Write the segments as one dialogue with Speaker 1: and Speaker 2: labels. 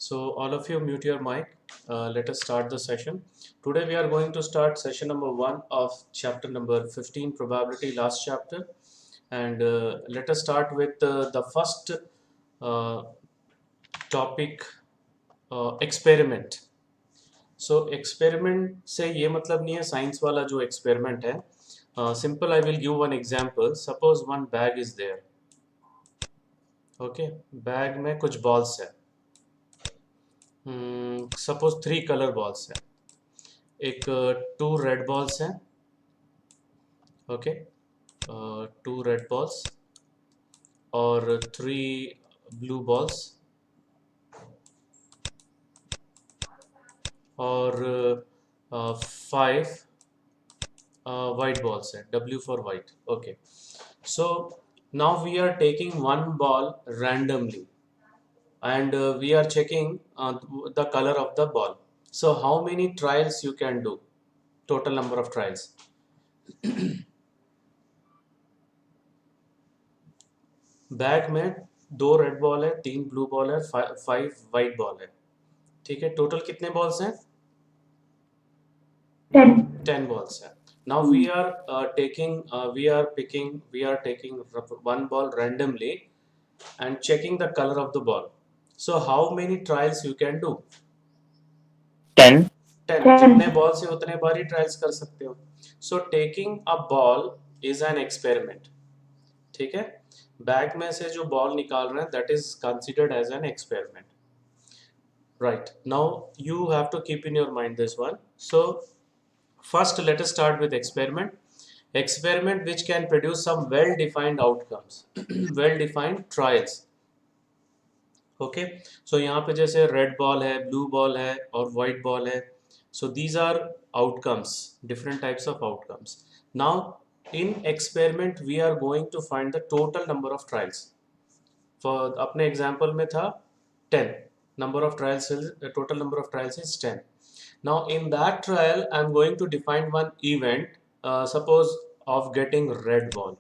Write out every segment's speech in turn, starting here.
Speaker 1: So all of you mute your mic. Let us start the session. Today we are going to start session number 1 of chapter number 15, probability, last chapter. And let us start with the first uh, topic, experiment. So experiment से ये मतलब नहीं है science वाला जो experiment है. Simple, I will give one example. Suppose one bag is there. Okay, bag में कुछ balls है. सपोज 3 कलर बॉल्स है. एक 2 रेड बॉल्स हैं. ओके, 2 रेड बॉल्स और 3 ब्लू बॉल्स और 5 वाइट बॉल्स हैं. W for white. Okay, so now we are taking one ball randomly and we are checking the color of the ball. So how many trials you can do? Total number of trials. Bag में 2 red ball है, 3 blue ball है, 5 white ball है. ठीक है, total कितने balls हैं? 10 balls है. Now we are taking one ball randomly and checking the color of the ball. So how many trials you can do?
Speaker 2: 10.
Speaker 1: 10. जितने बॉल से उतने बार ही ट्रायल्स कर सकते हो. So taking a ball is an experiment. ठीक है, bag में से जो बॉल निकाल रहे हैं that is considered as an experiment. Right, now you have to keep in your mind this one. So first let us start with experiment. Experiment which can produce some well defined outcomes. Well defined trials. Okay, so यहाँ पे जैसे red ball है, blue ball है और white ball है. So these are outcomes, different types of outcomes. Now in experiment we are going to find the total number of trials. For अपने example में था 10. Number of trials is, total number of trials is 10. Now in that trial I am going to define one event, suppose of getting red ball,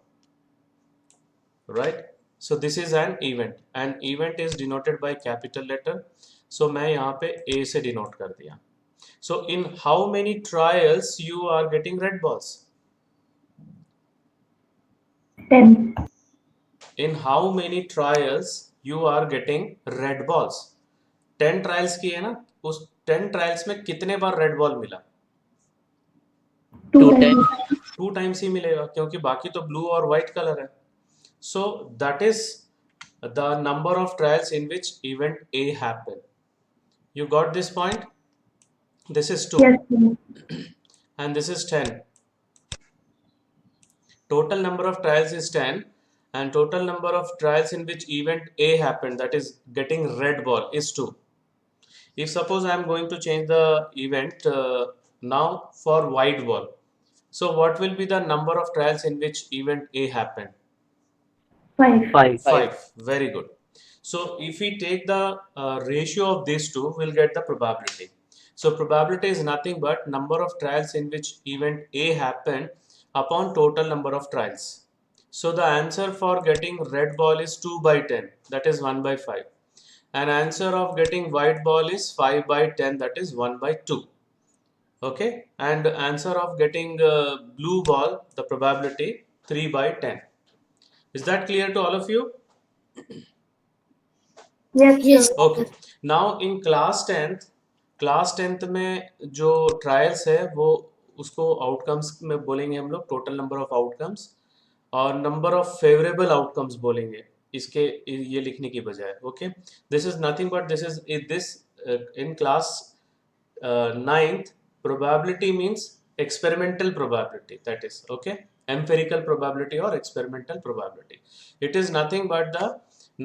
Speaker 1: right? So this is an event. An event is denoted by capital letter. So मैं यहाँ पे A से denote कर दिया. So in how many trials you are getting red balls?
Speaker 3: 10.
Speaker 1: In how many trials you are getting red balls? 10 trials की है ना, उस 10 ट्रायल्स में कितने बार रेड बॉल मिला?
Speaker 3: 2
Speaker 1: 2 टाइम्स ही मिलेगा क्योंकि बाकी तो ब्लू और व्हाइट कलर है. So that is the number of trials in which event A happened. You got this point? This is 2.
Speaker 3: Yes.
Speaker 1: And this is 10. Total number of trials is 10 and total number of trials in which event A happened, that is getting red ball, is 2. If suppose I am going to change the event now for white ball, so what will be the number of trials in which event A happened?
Speaker 3: 5.
Speaker 1: 5. Very good. So if we take the ratio of these two, we'll get the probability. So probability is nothing but number of trials in which event A happened upon total number of trials. So the answer for getting red ball is 2 by 10, that is 1 by 5. And answer of getting white ball is 5 by 10, that is 1 by 2. Okay, and answer of getting blue ball, the probability 3 by 10. Is that clear to all of you?
Speaker 3: Yes.
Speaker 1: Okay, now in class tenth में जो trials है वो उसको outcomes में बोलेंगे हम लोग, total number of outcomes, और नंबर ऑफ फेवरेबल आउटकम्स बोलेंगे इसके ये लिखने की बजाय. Okay, this is nothing but this in class 9th probability means experimental probability, that is okay, empirical probability or experimental probability. It is nothing but the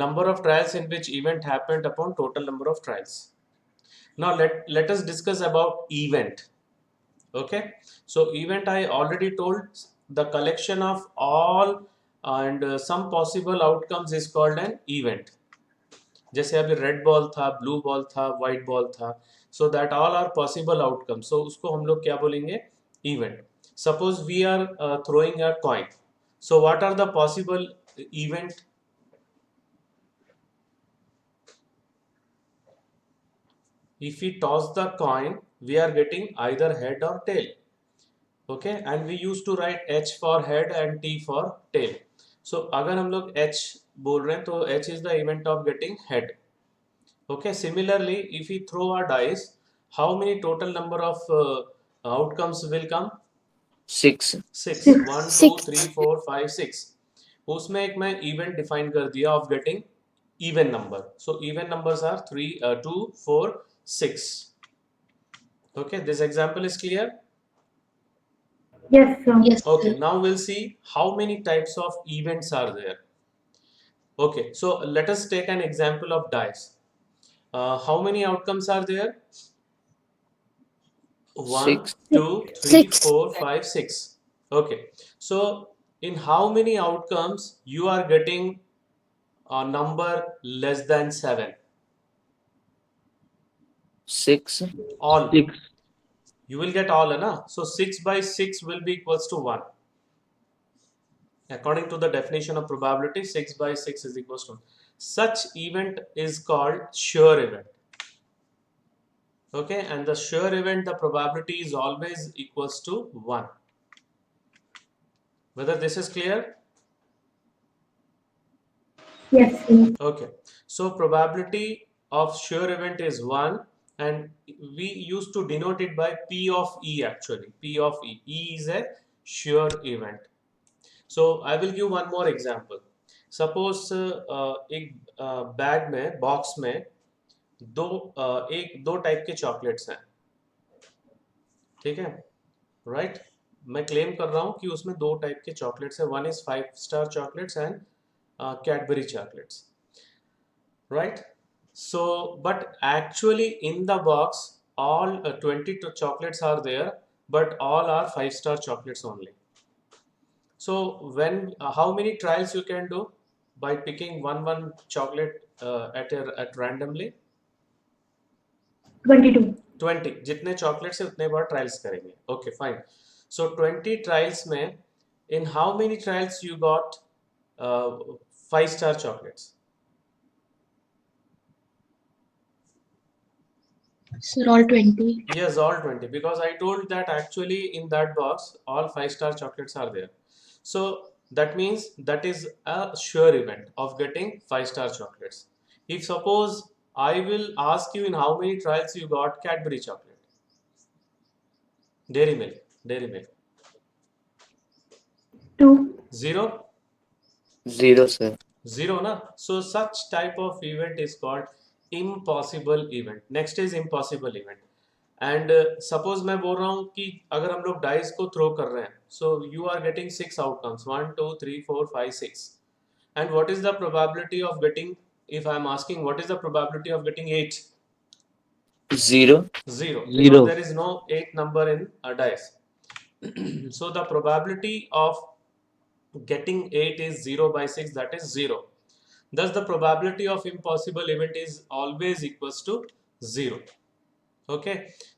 Speaker 1: number of trials in which event happened upon total number of trials. Now let us discuss about event. Okay, so event I already told, the collection of all and some possible outcomes is called an event. जैसे अभी red ball था, blue ball था, white ball था, so that all are possible outcome. सो उसको हम लोग क्या बोलेंगे? Event. Suppose we are throwing a coin, so what are the possible event? if we toss the coin, we are getting either head or tail. Okay, and we used to write H for head and T for tail. So अगर हम लोग H बोल रहे हैं तो H is the event of getting head. Okay, similarly, if we throw a dice, how many total number of outcomes will come?
Speaker 2: 6.
Speaker 1: 6.
Speaker 3: Six.
Speaker 1: 1 2
Speaker 4: Six.
Speaker 1: 3 4 5 6. उसमें एक मैं इवेंट डिफाइन कर दिया of getting even number. So even numbers are 3 2 4 6. Okay, this example is clear.
Speaker 3: Yes, sir.
Speaker 4: Yes,
Speaker 1: Okay,
Speaker 4: sir.
Speaker 1: now we'll see how many types of events are there. Okay, so let us take an example of dice. How many outcomes are there? 1
Speaker 2: 6.
Speaker 1: 2 3
Speaker 4: Six.
Speaker 1: 4 5 6. Okay, so in how many outcomes you are getting a number less than 7?
Speaker 2: 6.
Speaker 1: All. You will get all, na? So 6 by 6 will be equals to 1. According to the definition of probability, 6 by 6 is equals to 1. Such event is called sure event. Okay, and the sure event, the probability is always equals to 1. Whether this is clear?
Speaker 3: Yes, sir.
Speaker 1: Okay, so probability of sure event is 1, and we used to denote it by P of E actually. P of E. E is a sure event. So I will give one more example. Suppose एक bag में box में दो type के chocolates हैं, ठीक है, right? मैं claim कर रहा हूँ कि उसमें दो टाइप के चॉकलेट्स हैं. One is 5 star chocolates and Cadbury chocolates, right? So but actually in the box all 20 chocolates are there, but all are 5-star chocolates only. So when how many trials you can do by picking one chocolate at randomly?
Speaker 3: 22.
Speaker 1: 20. जितने chocolates है उतने बार trials करेंगे. Okay fine. So 20 trials में in how many trials you got 5-star chocolates?
Speaker 4: Sir, all 20.
Speaker 1: Yes, all 20, because I told that actually in that box all 5-star chocolates are there. So that means that is a sure event of getting 5-star chocolates. If suppose I will ask you in how many trials you got Cadbury chocolate, Dairy Milk,
Speaker 3: 2.
Speaker 1: 0,
Speaker 2: 0, sir.
Speaker 1: 0 na. So such type of event is called impossible event. Next is impossible event. And suppose मैं बोल रहा हूँ कि अगर हम लोग dice को throw कर रहे हैं, so you are getting 6 outcomes 1 2 3 4 5 6. And what is the probability of getting, if I am asking what is the probability of getting 8?
Speaker 2: 0.
Speaker 1: 0, because
Speaker 2: Zero.
Speaker 1: there is no 8 number in a dice. So the probability of getting 8 is 0 by 6, that is 0. Thus the probability of impossible event is always equals to 0. Okay,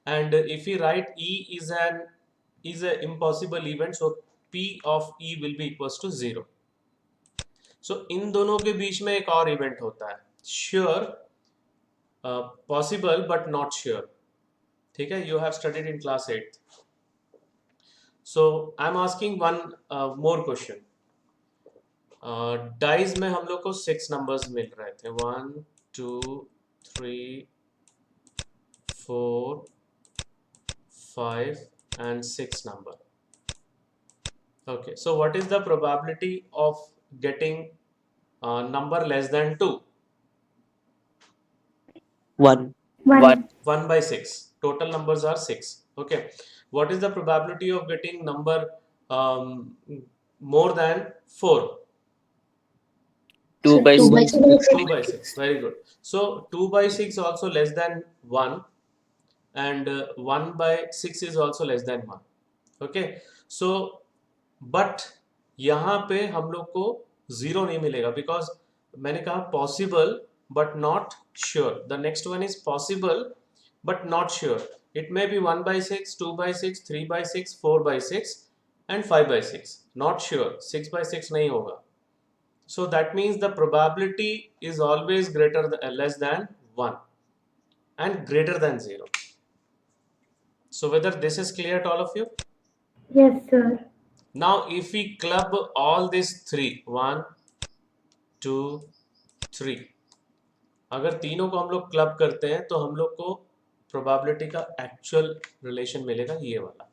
Speaker 1: and if we write E is a impossible event, so P of E will be equals to 0. So इन दोनों के बीच में एक और event होता है sure, possible but not sure. ठीक है, you have studied in class 8. So I'm asking one more question. Dies में हम लोग को 6 नंबर्स मिल रहे थे, 1 2 3 4 5 and 6 number. Okay, so what is the probability of getting number less than 2?
Speaker 2: 1.
Speaker 3: 1.
Speaker 1: 1 by 6. Total numbers are 6. Okay, what is the probability of getting number more than 4?
Speaker 2: 2 by
Speaker 4: 2 by
Speaker 2: 6.
Speaker 4: 6.
Speaker 1: 2 by 6. Very good. So 2 by 6 also less than 1, and 1 by 6 is also less than 1. Okay, so but यहाँ पे हम लोग को 0 नहीं मिलेगा, because मैंने कहा possible but not sure. The next one is possible but not sure. It may be 1 by 6, 2 by 6, 3 by 6, 4 by 6 and 5 by 6. Not sure, 6 by 6 नहीं होगा. So that means the probability is always greater than less than 1. and greater than 0. So whether this is clear to all of you?
Speaker 3: Yes, sir.
Speaker 1: Now if we club all these three, 1, 2, 3, अगर तीनों को हम लोग club करते हैं तो हम लोग को प्रोबेबिलिटी का एक्चुअल रिलेशन मिलेगा ये वाला.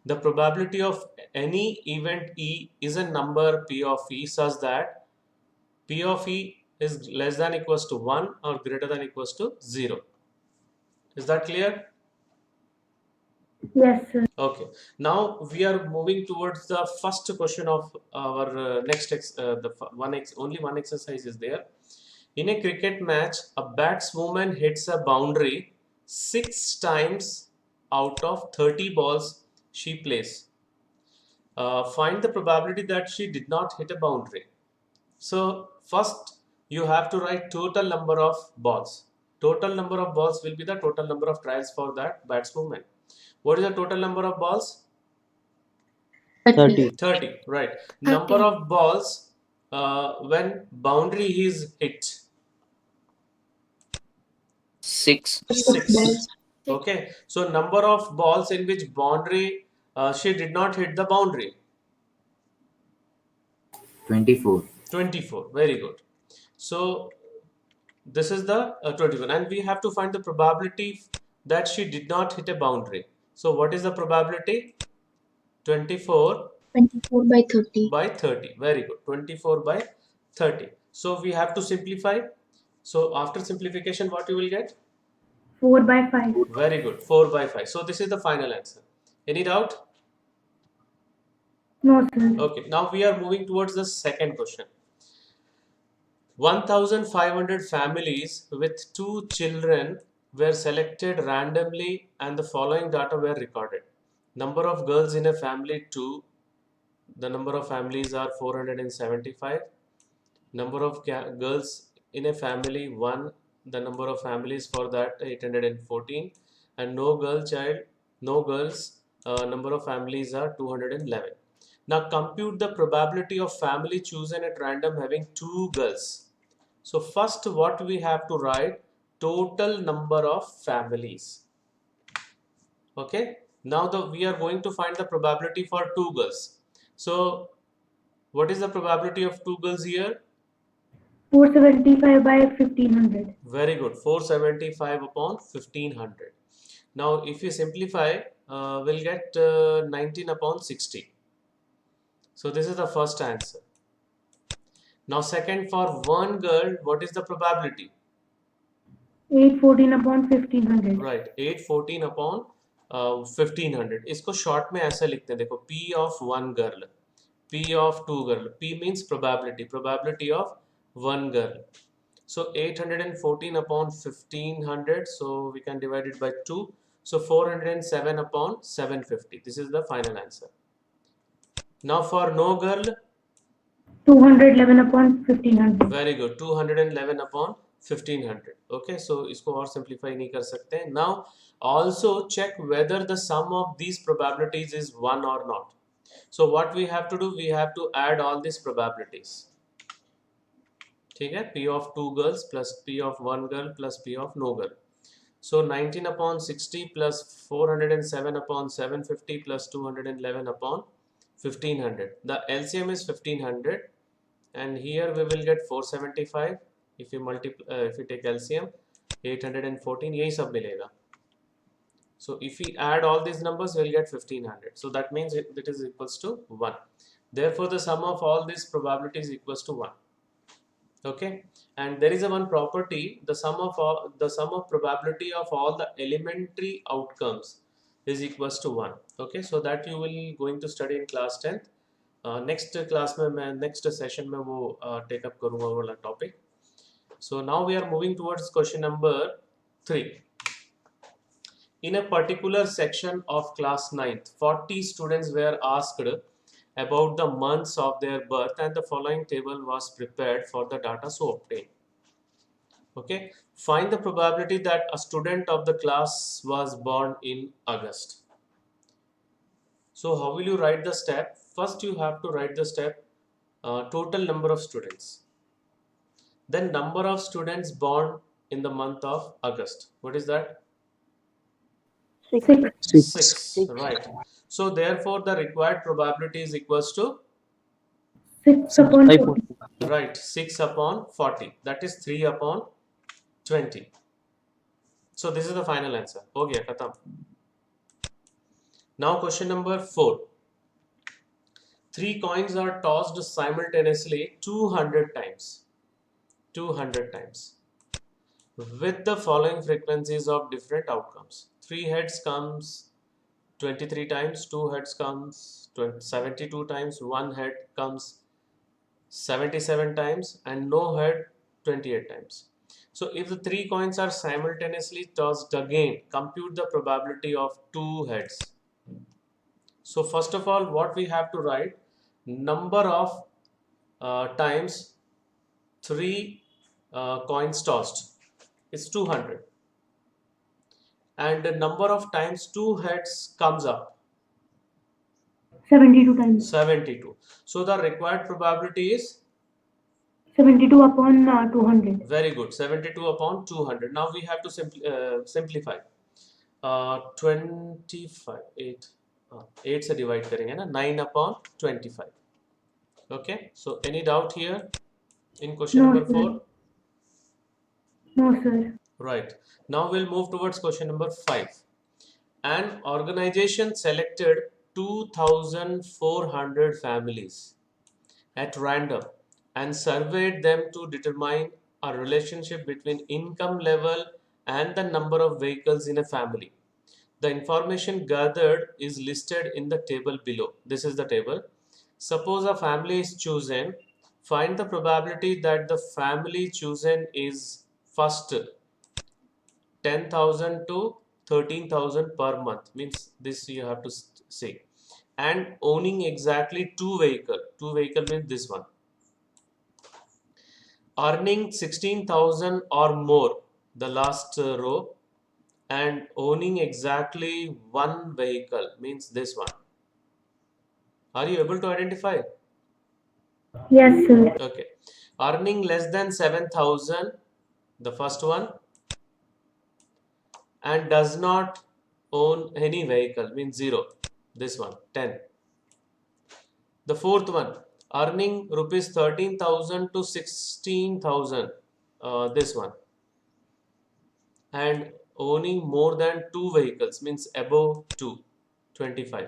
Speaker 1: The probability of any event E is a number P of E such that P of E is less than equals to 1 or greater than equals to 0. Is that clear?
Speaker 3: Yes, sir.
Speaker 1: Okay. Now we are moving towards the first question of our only one exercise is there. In a cricket match, a batswoman hits a boundary 6 times out of 30 balls she plays. Find the probability that she did not hit a boundary. So first you have to write total number of balls. Total number of balls will be the total number of trials for that batswoman. What is the total number of balls?
Speaker 2: 30.
Speaker 1: 30, right. Number of balls when boundary is hit.
Speaker 2: 6.
Speaker 1: 6. Okay. So number of balls in which boundary she did not hit the boundary.
Speaker 5: 24.
Speaker 1: 24. Very good. So this is the 21, and we have to find the probability that she did not hit a boundary. So what is the probability? 24
Speaker 4: 24 by 30.
Speaker 1: by 30. Very good. 24 by 30. So we have to simplify. So after simplification, what you will get?
Speaker 3: 4 by 5.
Speaker 1: Very good. 4 by 5. So this is the final answer. Any doubt?
Speaker 3: No, sir.
Speaker 1: Okay. Now we are moving towards the second question. 1,500 families with 2 children were selected randomly and the following data were recorded. Number of girls in a family 2. The number of families are 475. Number of girls in a family 1. The number of families for that 814. And no girls, number of families are 211. Now compute the probability of family chosen at random having 2 girls. So first what we have to write, total number of families. Okay. Now we are going to find the probability for 2 girls. So what is the probability of 2 girls here?
Speaker 3: 475 by 1500.
Speaker 1: Very good. 475 upon 1500. Now if you simplify, we'll get 19 upon 60. So this is the first answer. Now second, for 1 girl, what is the probability?
Speaker 3: 814 upon 1500.
Speaker 1: Right, 814 upon 1500. इसको short में ऐसा लिखते हैं, देखो, P of 1 girl, P of 2 girl. P means probability of 1 girl. So 814 upon 1500, so we can divide it by 2. So 407 upon 750. This is the final answer. Now for no girl,
Speaker 3: 211 upon 1500.
Speaker 1: very good, 211 upon 1500. Okay, so इसको और simplify नहीं कर सकते हैं. Now also check whether the sum of these probabilities is 1 or not. So what we have to do, we have to add all these probabilities. ठीक है, P of 2 girls plus P of 1 girl plus P of no girl. So 19 upon 60 plus 407 upon 750 plus 211 upon 1500. The LCM is 1500, and here we will get 475. If you take LCM, 814, यही सब मिलेगा. So if we add all these numbers, we'll get 1500. So that means it is equals to 1. Therefore, the sum of all these probabilities equals to 1. Okay, and there is a one property, the sum of probability of all the elementary outcomes is equals to 1. Okay, so that you will going to study in class 10th. Next class में मैं next session में वो take up करूँगा वो वाला topic. So now we are moving towards question number 3. In a particular section of class 9th, 40 students were asked about the months of their birth, and the following table was prepared for the data so obtained. Okay, find the probability that a student of the class was born in August. So how will you write the step? First you have to write the step total number of students, then number of students born in the month of August? What is that?
Speaker 3: 6.
Speaker 1: 6, right. So therefore the required probability is equals to,
Speaker 3: 6 upon 40.
Speaker 1: right, 6 upon 40, that is 3 upon 20. So this is the final answer. हो गया खत्म. Now question number 4. 3 coins are tossed simultaneously 200 times. 200 times. With the following frequencies of different outcomes. 3 heads comes 23 times, 2 heads comes 72 times, 1 head comes 77 times, and no head 28 times. So if the 3 coins are simultaneously tossed again, compute the probability of 2 heads. So first of all, what we have to write, number of times 3 coins tossed is 200, and the number of times 2 heads comes up
Speaker 3: 72 times.
Speaker 1: 72. So the required probability is,
Speaker 3: 72 upon 200.
Speaker 1: very good, 72 upon 200. Now we have to simplify. 25 8 8 से divide करेंगे ना, 9 upon 25. Okay, so any doubt here in question
Speaker 3: No,
Speaker 1: number
Speaker 3: sir.
Speaker 1: 4?
Speaker 3: No, sir.
Speaker 1: Right. Now we'll move towards question number 5. An organization selected 2,400 families at random and surveyed them to determine a relationship between income level and the number of vehicles in a family. The information gathered is listed in the table below. This is the table. Suppose a family is chosen. Find the probability that the family chosen is first 10,000 to 13,000 per month. Means this you have to say. And owning exactly two vehicle. Two vehicle means this one. Earning 16,000 or more, the last row, and owning exactly one vehicle means this one. Are you able to identify?
Speaker 3: Yes, sir.
Speaker 1: Okay. Earning less than 7,000, the first one, and does not own any vehicle means 0. This one, 10. The fourth one, earning rupees 13,000 to 16,000, this one, and owning more than two vehicles means above 2, 25.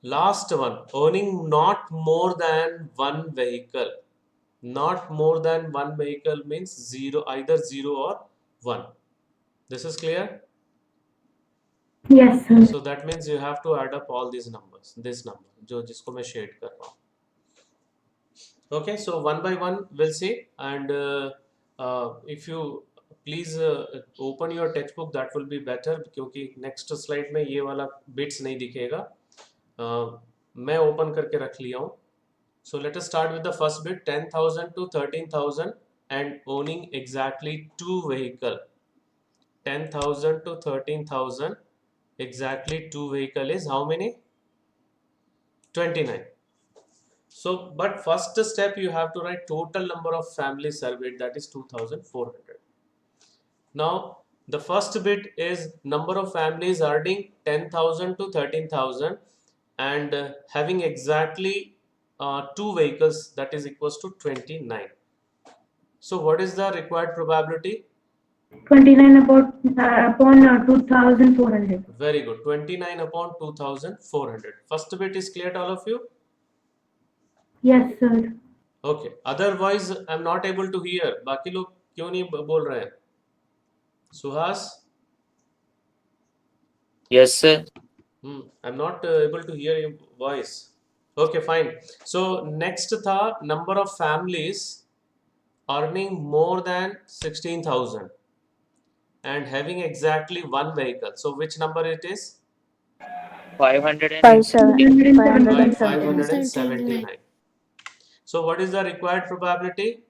Speaker 1: Last one, owning not more than one vehicle. Not more than one vehicle means 0, either 0 or 1. This is clear?
Speaker 3: Yes, sir.
Speaker 1: So that means you have to add up all these numbers. This number, जो जिसको मैं shade कर रहा हूँ. Okay, so one by one we'll see, and if you please open your textbook, that will be better, क्योंकि next slide में ये वाला bits नहीं दिखेगा. मैं open करके रख लिया हूँ. So let us start with the first bit, 10,000 to 13,000 and owning exactly two vehicle. 10,000 to 13,000, exactly two vehicle is how many? 29. So, but first step you have to write total number of families surveyed, that is 2,400. Now, the first bit is number of families earning 10,000 to 13,000 and having exactly two vehicles, that is equals to 29. So, what is the required probability?
Speaker 3: 29 upon 2,400.
Speaker 1: Very good. 29 upon 2,400. First bit is clear to all of you?
Speaker 3: Yes, sir.
Speaker 1: Okay. Otherwise, I'm not able to hear. बाकी लोग क्यों नहीं बोल रहे हैं? Suhas?
Speaker 2: Yes, sir.
Speaker 1: I'm not able to hear your voice. Okay, fine. So next था number of families earning more than 16,000 and having exactly one vehicle. So which number it is?
Speaker 2: 579.
Speaker 1: 579. So what is the required probability?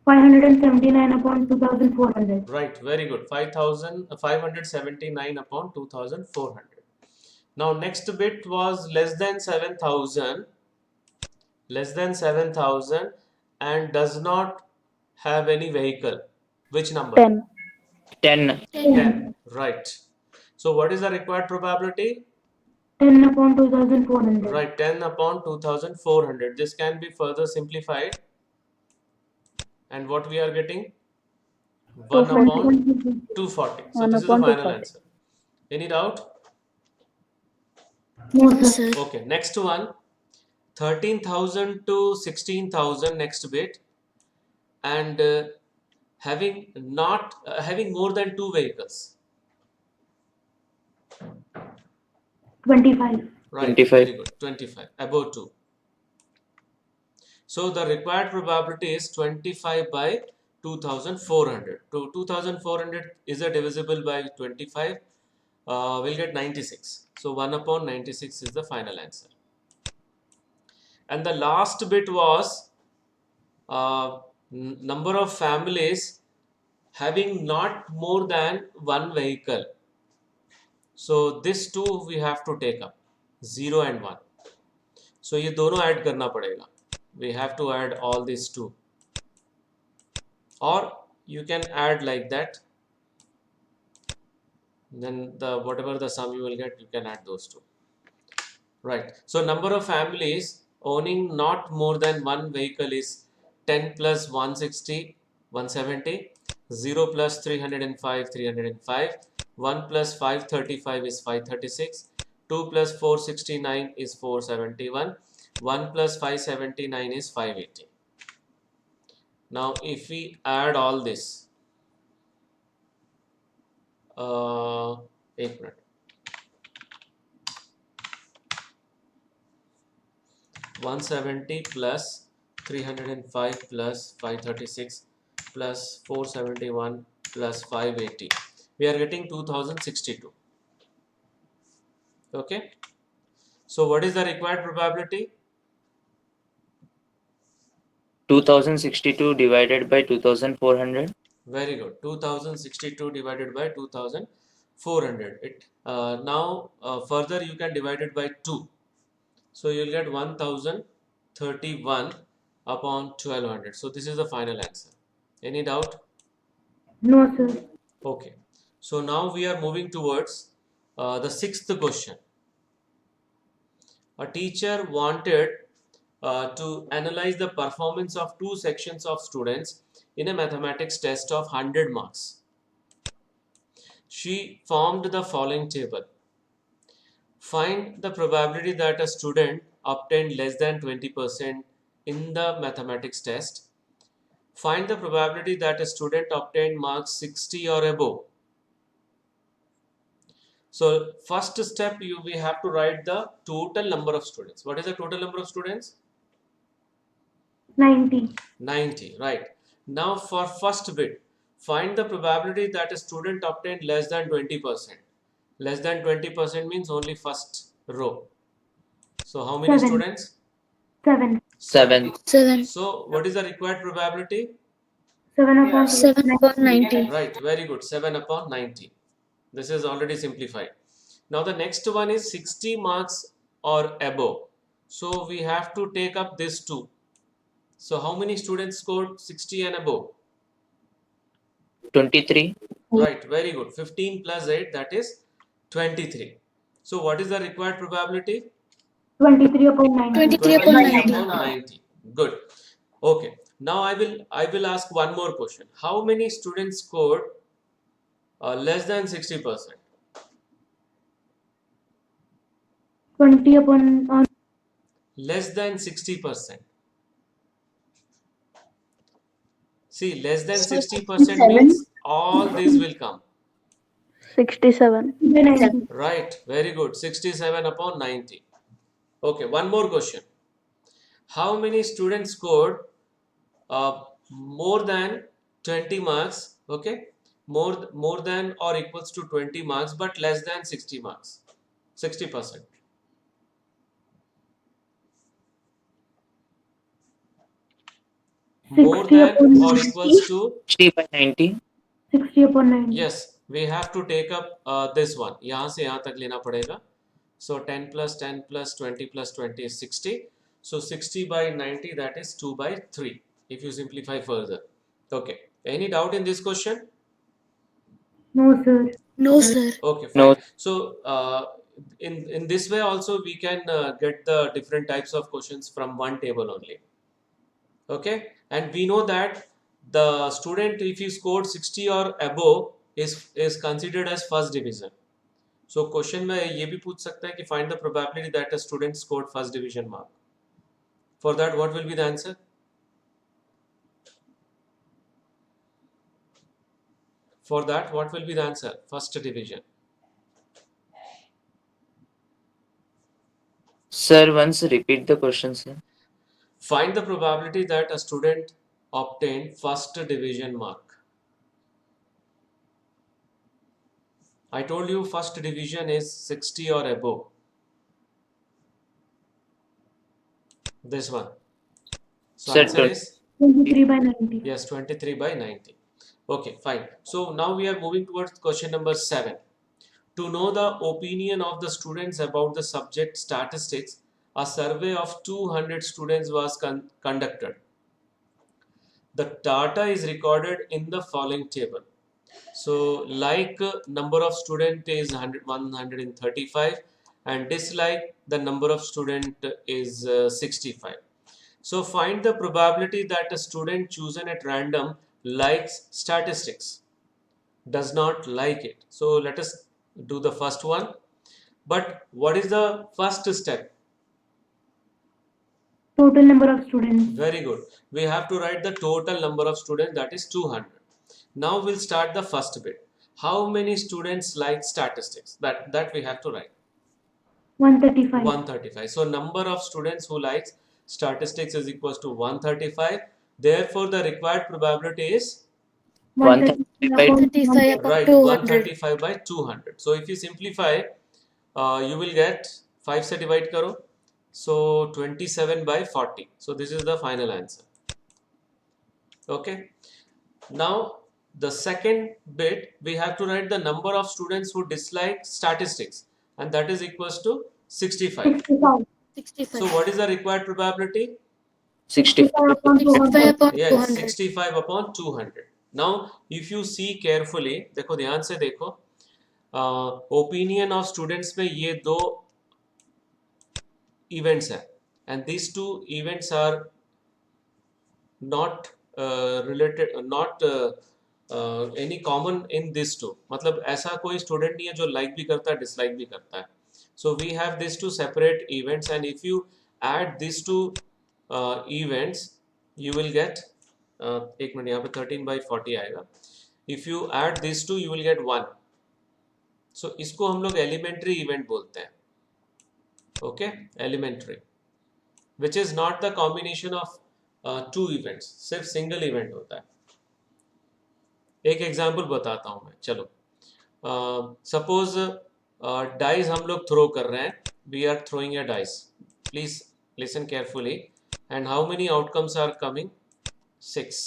Speaker 3: 579 upon 2,400.
Speaker 1: Right, very good. 579 upon 2,400. Now next bit was less than 7,000, and does not have any vehicle? Which number?
Speaker 5: 10.
Speaker 2: 10.
Speaker 1: 10. Right. So what is the required probability?
Speaker 3: 10 upon 2400.
Speaker 1: Right, 10 upon 2400. This can be further simplified. And what we are getting? 1 upon 240. So
Speaker 5: 1
Speaker 1: this is the
Speaker 5: upon
Speaker 1: final
Speaker 5: 240.
Speaker 1: answer. Any doubt?
Speaker 3: No,
Speaker 4: No,
Speaker 3: sir.
Speaker 4: sir.
Speaker 1: Okay, next one. 13,000 to 16,000 next bit. And having more than 2 vehicles.
Speaker 3: 25.
Speaker 1: Right,
Speaker 2: 25.
Speaker 1: very good. 25, above 2. So the required probability is 25 by 2400. So 2400 is a divisible by 25. We'll get 96. So 1 upon 96 is the final answer. And the last bit was number of families having not more than one vehicle. So this two we have to take up, 0 and 1. So ये दोनों add करना पड़ेगा. We have to add all these two. Or you can add like that. Then whatever the sum you will get, you can add those two. Right. So number of families owning not more than one vehicle is 10 plus 160, 170, 0 plus 305, 305, 1 plus 535 is 536, 2 plus 469 is 471, 1 plus 579 is 580. Now if we add all this, 1 minute. 170 plus 305 plus 536 plus 471 plus 580. We are getting 2062. Okay. So what is the required probability?
Speaker 2: 2062 divided by 2400.
Speaker 1: Very good. 2062 divided by 2400. Now further you can divide it by 2. So you'll get 1031 upon 1200. So this is the final answer. Any doubt?
Speaker 3: No, sir.
Speaker 1: Okay. So now we are moving towards the 6th question. A teacher wanted to analyze the performance of 2 sections of students in a mathematics test of 100 marks. She formed the following table. Find the probability that a student obtained less than 20% in the mathematics test. Find the probability that a student obtained marks 60 or above. So first step, we have to write the total number of students. What is the total number of students?
Speaker 3: 90.
Speaker 1: 90, right. Now for first bit, find the probability that a student obtained less than 20%. Less than 20% means only first row. So how many
Speaker 3: 7.
Speaker 1: students?
Speaker 3: 7.
Speaker 2: 7.
Speaker 4: 7.
Speaker 1: So what is the required probability?
Speaker 3: 7 upon
Speaker 4: 7 upon 90.
Speaker 1: Right, very good. 7 upon 90. This is already simplified. Now the next one is 60 marks or above. So we have to take up this two. So how many students scored 60 and above?
Speaker 2: 23.
Speaker 1: Right, very good. 15 plus 8, that is 23. So what is the required probability?
Speaker 3: 23 upon 90.
Speaker 4: 23 upon 90.
Speaker 1: upon 90. Good. Okay. Now I will ask one more question. How many students scored less than 60%?
Speaker 3: 20 upon
Speaker 1: Less than 60%. See, less than 60% means all these will come.
Speaker 5: 67.
Speaker 3: 90.
Speaker 1: Right, very good. 67 upon 90. Okay, one more question. How many students scored more than 20 marks? Okay, more than or equals to 20 marks, but less than 60 marks. 60%. More
Speaker 3: 60
Speaker 1: than
Speaker 3: upon
Speaker 1: or
Speaker 3: 90.
Speaker 1: equals to
Speaker 2: 60 by 90.
Speaker 3: 60 upon 90.
Speaker 1: yes, we have to take up this one. यहाँ से यहाँ तक लेना पड़ेगा. So 10 plus 10 plus 20 plus 20 is 60. So 60 by 90, that is 2 by 3 if you simplify further. Okay. Any doubt in this question?
Speaker 3: No, sir.
Speaker 4: No, sir.
Speaker 1: Okay,
Speaker 2: No.
Speaker 1: fine. So in this way also we can get the different types of questions from one table only. Okay, and we know that the student, if he scored 60 or above, is considered as first division. So question में ये भी पूछ सकता है कि find the probability that a student scored first division mark. For that, what will be the answer? For that, what will be the answer? First division.
Speaker 2: Sir, once repeat the question, sir.
Speaker 1: Find the probability that a student obtained first division mark. I told you first division is 60 or above. This one. So
Speaker 2: Sir,
Speaker 1: answer is
Speaker 3: 23 by 90.
Speaker 1: yes, 23 by 90. Okay, fine. So now we are moving towards question number 7. To know the opinion of the students about the subject statistics, a survey of 200 students was conducted. The data is recorded in the following table. So like number of student is 135 and dislike the number of student is 65. So find the probability that a student chosen at random likes statistics, does not like it. So let us do the first one. But what is the first step?
Speaker 3: Total number of students.
Speaker 1: Very good. We have to write the total number of students, that is 200. Now we'll start the first bit. How many students like statistics? That we have to write.
Speaker 3: 135.
Speaker 1: 135. So number of students who likes statistics is equals to 135. Therefore, the required probability is
Speaker 2: 135
Speaker 3: 135
Speaker 2: by
Speaker 3: upon
Speaker 1: right
Speaker 3: 200.
Speaker 1: 135 by 200. So if you simplify, you will get 5 से divide करो. So 27 by 40. So this is the final answer. Okay. Now the second bit, we have to write the number of students who dislike statistics, and that is equals to 65.
Speaker 3: 65.
Speaker 4: 65.
Speaker 1: So what is the required probability?
Speaker 2: 65
Speaker 3: upon
Speaker 4: 65
Speaker 3: 200.
Speaker 4: upon
Speaker 1: Yes,
Speaker 4: 200.
Speaker 1: 65 upon 200. Now if you see carefully, देखो ध्यान से देखो, opinion of students में ये दो events हैं, and these two events are not related, not any common in this two. मतलब ऐसा कोई स्टूडेंट नहीं है जो लाइक भी करता है डिसलाइक भी करता है. So we have these two separate events, and if you add these two events, you will get एक मिनट, यहाँ पे 13 by 40 आएगा. If you add these two, you will get 1. So इसको हम लोग elementary event बोलते हैं. Okay, elementary, which is not the combination of two events. सिर्फ single event होता है. एक एग्जाम्पल बताता हूँ मैं. चलो, सपोज डाइस हम लोग थ्रो कर रहे हैं. We are throwing a dice. Please listen carefully. And how many outcomes are coming? 6.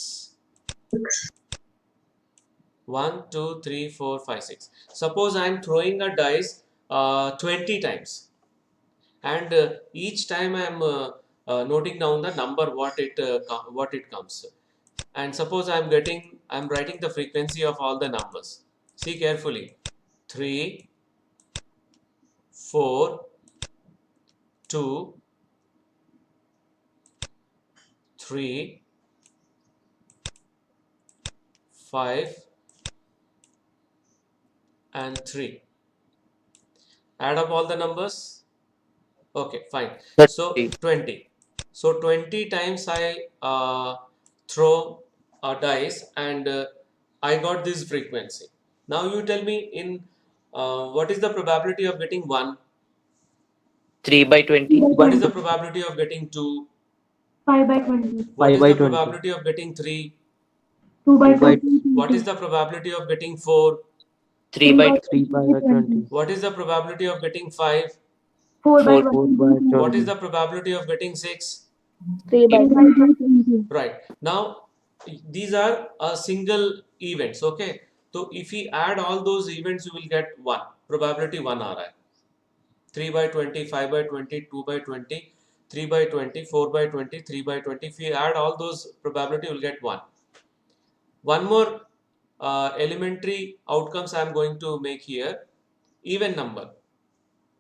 Speaker 1: 1 2 3 4 5 6. Suppose I am throwing a dice 20 times, and each time I am noting down the number what it comes. And suppose I'm writing the frequency of all the numbers. See carefully. 3 4 2 3 5 and 3. Add up all the numbers. Okay, fine. So 20. So 20 times I throw a dice, and I got this frequency. Now you tell me, in what is the probability of getting 1?
Speaker 2: 3 by 20.
Speaker 1: What is the probability of getting 2?
Speaker 3: 5 by 20.
Speaker 1: What is
Speaker 6: by
Speaker 1: the
Speaker 6: 20.
Speaker 1: probability of getting 3?
Speaker 3: 2 by
Speaker 6: 2 by
Speaker 3: 20.
Speaker 1: What is the probability of getting 4?
Speaker 2: 3 by
Speaker 6: 3 by 20.
Speaker 1: What is the probability of getting 5?
Speaker 3: 4 by
Speaker 2: 4.
Speaker 6: 4 by
Speaker 3: 20.
Speaker 1: What is
Speaker 6: 20.
Speaker 1: the probability of getting 6?
Speaker 5: 3 by
Speaker 3: 3 by 20.
Speaker 1: Right. Now these are single events. Okay, so if we add all those events, you will get 1. Probability 1 आ रहा है. 3 by 20, 5 by 20, 2 by 20, 3 by 20, 4 by 20, 3 by 20. If you add all those, probability, you will get 1. One more elementary outcomes I am going to make here. Even number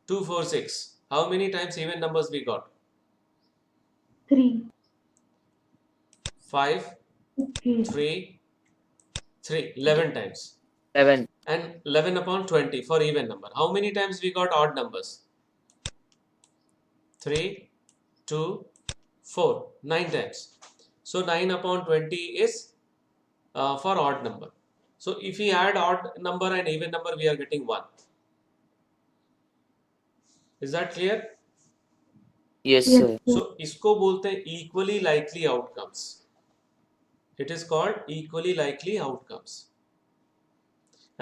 Speaker 1: 2, 4, 6. How many times even numbers we got?
Speaker 3: 3.
Speaker 1: 5,
Speaker 3: Okay.
Speaker 1: 3, 3. 11 times.
Speaker 2: 11.
Speaker 1: And 11 upon 20 for even number. How many times we got odd numbers? 3, 2, 4. 9 times. So 9 upon 20 is for odd number. So if we add odd number and even number, we are getting 1. Is that clear?
Speaker 2: Yes,
Speaker 3: Yes,
Speaker 2: sir.
Speaker 3: sir.
Speaker 1: So इसको बोलते हैं equally likely outcomes. It is called equally likely outcomes.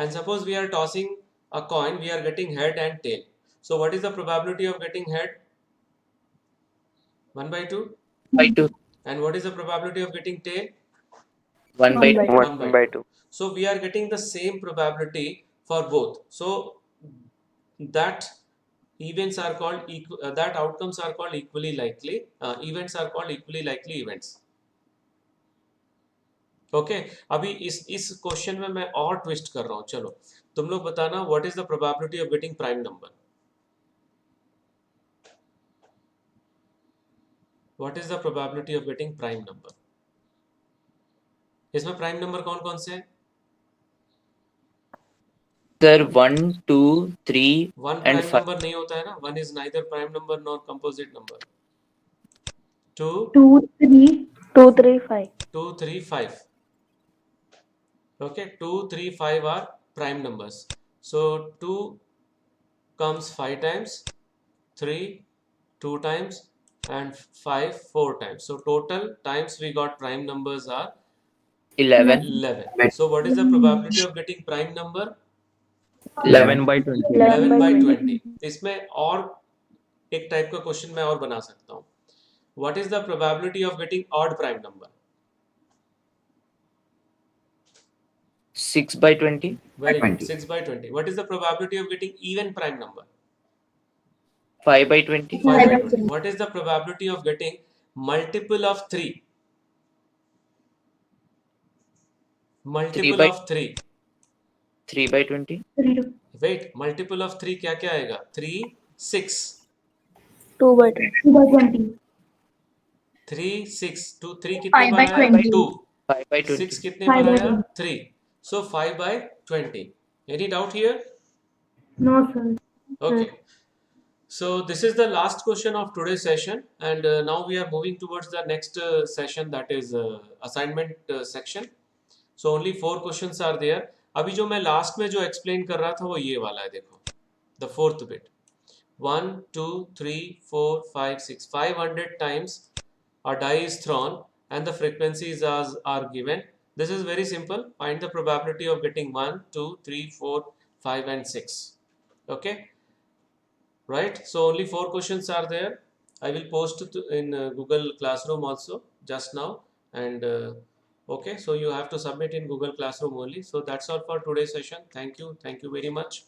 Speaker 1: And suppose we are tossing a coin, we are getting head and tail. So what is the probability of getting head? 1 by 2.
Speaker 2: By 2.
Speaker 1: And what is the probability of getting tail?
Speaker 2: 1 by 2.
Speaker 1: 1 by 2. So we are getting the same probability for both. So that events are called that outcomes are called equally likely. Events are called equally likely events. Okay अभी इस question में मैं और twist कर रहा हूं. चलो तुम लोग बताना what is the probability of getting prime number. What is the probability of getting prime number. इसमें प्राइम नंबर कौन कौन से हैं?
Speaker 2: Sir, 1, 2, 3,
Speaker 1: one
Speaker 2: and
Speaker 1: prime
Speaker 2: 5.
Speaker 1: Number नहीं होता है ना. One is neither prime number nor composite number. 2,
Speaker 3: 2, 3.
Speaker 5: 2, 3, 5.
Speaker 1: 2, 3, 5. Okay, 2, 3, 5 are prime numbers. So 2 comes 5 times, 3 2 times, and 5 4 times. So total times we got prime numbers are
Speaker 2: 11.
Speaker 1: 11. So what is the probability of getting prime number?
Speaker 2: 11.
Speaker 6: 11 by 20.
Speaker 1: 11 by
Speaker 3: 20.
Speaker 1: 20. इसमें और एक type का question मैं और बना सकता हूँ. What is the probability of getting odd prime number?
Speaker 2: 6 by 20.
Speaker 1: Very good. 6 by 20. What is the probability of getting even prime number?
Speaker 2: 5 by 20.
Speaker 1: 5 by 20. What is the probability of getting multiple of 3? Multiple
Speaker 2: by-
Speaker 1: of 3.
Speaker 2: 3 by 20.
Speaker 3: 3.
Speaker 1: Wait, multiple of 3 क्या क्या आएगा? 3, 6.
Speaker 5: 2 by 20.
Speaker 3: 2 by 20.
Speaker 1: 3, 6. 2, 3 कितने
Speaker 4: 5
Speaker 1: बार
Speaker 4: by
Speaker 1: आया?
Speaker 4: 20.
Speaker 1: 2.
Speaker 2: 5 by 20.
Speaker 1: 6 कितने
Speaker 3: 5
Speaker 1: बार
Speaker 3: by
Speaker 1: आया?
Speaker 3: 20.
Speaker 1: 3. So 5 by 20. Any doubt here?
Speaker 3: No, sir.
Speaker 1: Okay. So this is the last question of today's session, and now we are moving towards the next session, that is assignment section. So only 4 questions are there. अभी जो मैं last में जो explain कर रहा था वो ये वाला है. देखो the fourth bit. 1, 2, 3, 4, 5, 6. 500 times a die is thrown and the frequencies are given. This is very simple. Find the probability of getting 1, 2, 3, 4, 5 and 6. Okay. Right, so only 4 questions are there. I will post in Google Classroom also just now, and okay, so you have to submit in Google Classroom only. So that's all for today's session. Thank you very much.